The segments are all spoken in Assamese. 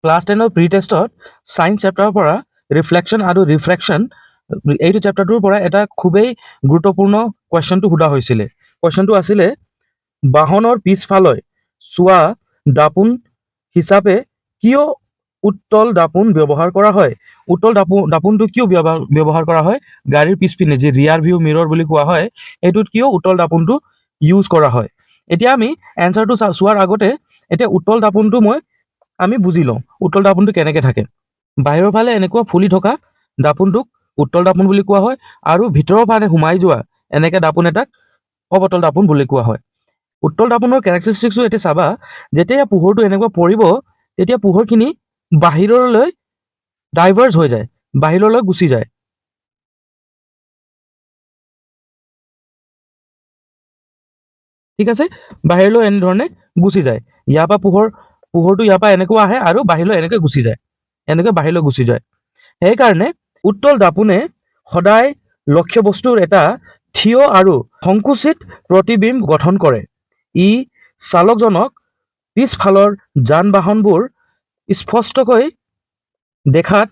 ক্লাছ 10 প্ৰি টেষ্টত সায়েন্স চেপ্টাৰৰ পৰা ৰিফ্লেকশ্যন আৰু ৰিফ্ৰেকশ্যন এইটো চেপ্টাৰটোৰ পৰা এটা খুবেই গুৰুত্বপূৰ্ণ কুৱেশ্যনটো সোধা হৈছিলে। কুৱেশ্যনটো আছিলে বাহনৰ পিছফালৈ চোৱা দাপোন হিচাপে কিয় উত্তল দাপোন ব্যৱহাৰ কৰা হয়? উত্তল দাপোনটো কিয় ব্যৱহাৰ কৰা হয়? গাড়ীৰ পিছপিনে যি ৰিয়াৰ ভিউ মিৰৰ বুলি কোৱা হয়, এইটোত কিয় উত্তল দাপোনটো ইউজ কৰা হয়? এতিয়া আমি এনচাৰটো চোৱাৰ আগতে এতিয়া উত্তল দাপোনটো আমি বুজি লওঁ উত্তল দাপোনটো কেনেকে থাকে। বাহিৰৰ ফালে এনেকুৱা ফুলি থকা দাপোনটোক উত্তল দাপোন বুলি কোৱা হয়, আৰু ভিতৰৰ ফালে সোমাই যোৱা এনেকে দাপোন এটাক অৱতল দাপোন বুলি কোৱা হয়। উত্তল দাপোনৰ কেৰেক্টাৰিষ্টিক্সটো এতিয়া চাবা, যেতিয়া পোহৰটো এনেকুৱা পৰিব তেতিয়া পোহৰখিনি বাহিৰলৈ ডাইভাৰ্জ হৈ যায়, বাহিৰলৈ গুচি যায়। ঠিক আছে, বাহিৰলৈ এনেধৰণে গুচি যায়। ইয়াৰ পৰা পোহৰটো ইয়াৰ পৰা এনেকুৱা আহে আৰু বাহিৰলৈ এনেকৈ গুচি যায়, এনেকৈ বাহিৰলৈ গুচি যায়। সেইকাৰণে উত্তল দাপোনে সদায় লক্ষ্য বস্তুৰ এটা থিয় আৰু সংকুচিত প্ৰতিবিম্ব গঠন কৰে। ই চালকজনক পিছফালৰ যান বাহনবোৰ স্পষ্টকৈ দেখাত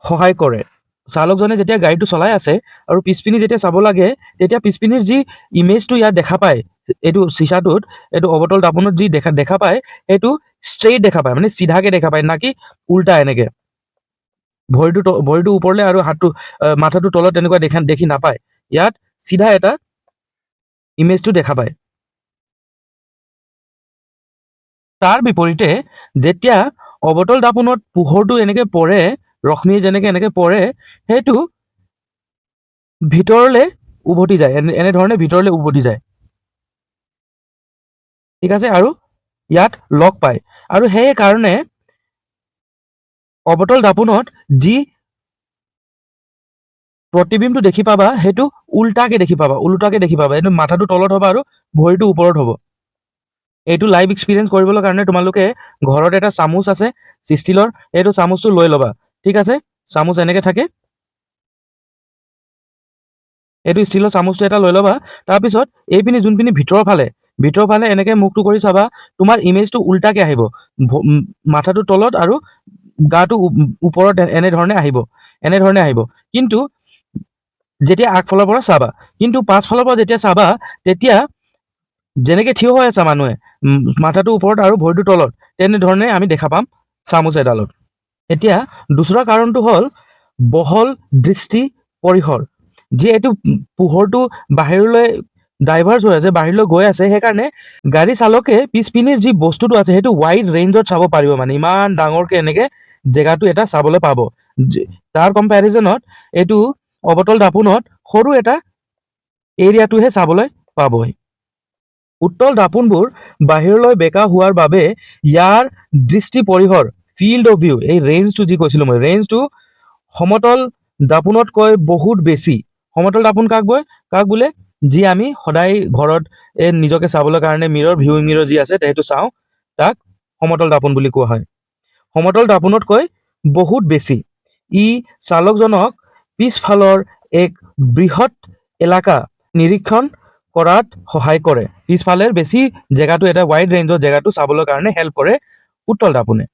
সহায় কৰে। চালকজনে যেতিয়া গাড়ীটো চলাই আছে আৰু পিছপিনি যেতিয়া চাব লাগে, তেতিয়া পিছপিনিৰ যি ইমেজটো ইয়াত দেখা পায়, এইটো চিচাটোত, এইটো অৱতল দাপোনত যি দেখা পায়, সেইটো ষ্ট্ৰেইট দেখা পায়, মানে চিধাকে দেখা পায়, নাকি উল্টা এনেকে ভৰিটো ওপৰলৈ আৰু মাথাটো তলত তেনেকুৱা দেখি নাপায়। ইয়াত চিধা এটা ইমেজটো দেখা পায়। তাৰ বিপৰীতে যেতিয়া অৱতল দাপোনত পোহৰটো এনেকে পৰে, ৰশ্মি যেনেকে এনেকে পৰে, সেইটো ভিতৰলৈ উভতি যায়, এনেধৰণে ভিতৰলৈ উভতি যায়। ঠিক আছে, আৰু ইয়াত লগ পায়, আৰু সেই কাৰণে অৱতল দাপোনত যি প্ৰতিবিম্বটো দেখি পাবা সেইটো উল্টাকে দেখি পাবা, এইটো মাথাটো তলত হ'ব আৰু ভৰিটো ওপৰত হ'ব। এইটো লাইভ এক্সপিৰিয়েঞ্চ কৰিবলৈ কাৰণে তোমালোকে ঘৰত এটা চামুচ আছে ষ্টিলৰ, এইটো চামুচটো লৈ ল'বা। ঠিক আছে, চামুচ এনেকে থাকে, এইটো ষ্টিলৰ চামুচটো এটা লৈ ল'বা। তাৰপিছত এইপিনি যোনপিনি ভিতৰৰ ফালে এনেকে মুখটো কৰি চাবা, তোমাৰ ইমেজটো উল্টাকে আহিব, মাথাটো তলত আৰু গাটো ওপৰত এনেধৰণে আহিব। কিন্তু যেতিয়া আগফালৰ পৰা চাবা, কিন্তু পাছফালৰ পৰা যেতিয়া চাবা, তেতিয়া যেনেকে থিয় হৈ আছা মানুহে, মাথাটো ওপৰত আৰু ভৰিটো তলত, তেনেধৰণে আমি দেখা পাম চামুচ এডালত। এতিয়া দুসৰা কাৰণটো হ'ল বহল দৃষ্টি পৰিসৰ। যি এইটো পোহৰটো বাহিৰলৈ ডাইভাৰ্জ হৈ আছে, বাহিৰলৈ গৈ আছে, সেইকাৰণে গাড়ী চালকে পিছপিনিৰ যি বস্তুটো আছে সেইটো ৱাইড ৰেঞ্জত চাব পাৰিব, মানে ইমান ডাঙৰকে এনেকে জেগাটো এটা চাবলৈ পাব। তাৰ কম্পেৰিজনত এইটো অৱতল দাপোনত সৰু এটা এৰিয়াটোহে চাবলৈ পাবই। উত্তল দাপোনবোৰ বাহিৰলৈ বেকা হোৱাৰ বাবে ইয়াৰ দৃষ্টি পৰিসৰ, ফিল্ড অফ ভিউ, এই ৰেঞ্জটো যি কৈছিলো মই, ৰেঞ্জটো সমতল দাপোনতকৈ বহুত বেছি। সমতল দাপোন কাক বোলে? যি আমি সদায় ঘৰত নিজকে চাবলৈ কাৰণে ভিউ মিৰৰ যি আছে সেইটো চাওঁ, তাক সমতল দাপোন বুলি কোৱা হয়। সমতল দাপোনতকৈ বহুত বেছি। ই চালকজনক পিছফালৰ এক বৃহৎ এলেকা নিৰীক্ষণ কৰাত সহায় কৰে। পিছফালে বেছি জেগাটো, এটা ৱাইড ৰেঞ্জৰ জেগাটো চাবলৈ কাৰণে হেল্প কৰে উত্তল দাপোনে।